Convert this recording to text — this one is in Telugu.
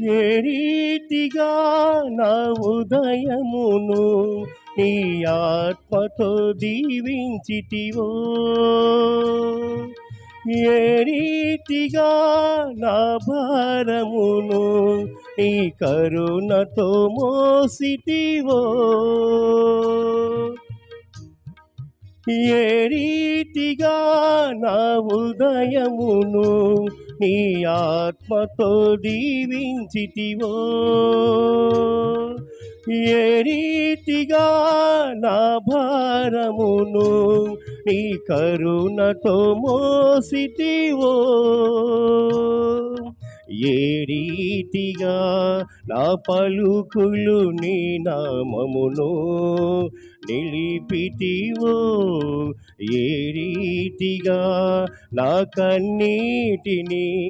ఏ రీతిగా నా ఉదయమును నీ ఆత్మతో దీవించితివో, ఏ రీతిగా నా భారమును నీ కరుణతో మోసితివో, ఏ రీతిగా నా ఉదయమును నీ ఆత్మతో దీవించితివో, ఏ రీతిగా నా భారమును నీ కరుణతో మోసితివో, ఏ రీతిగా నా పలుకులు నీ నామమును నిలిపితివో, ఏ రీతిగా నా కన్నీటిని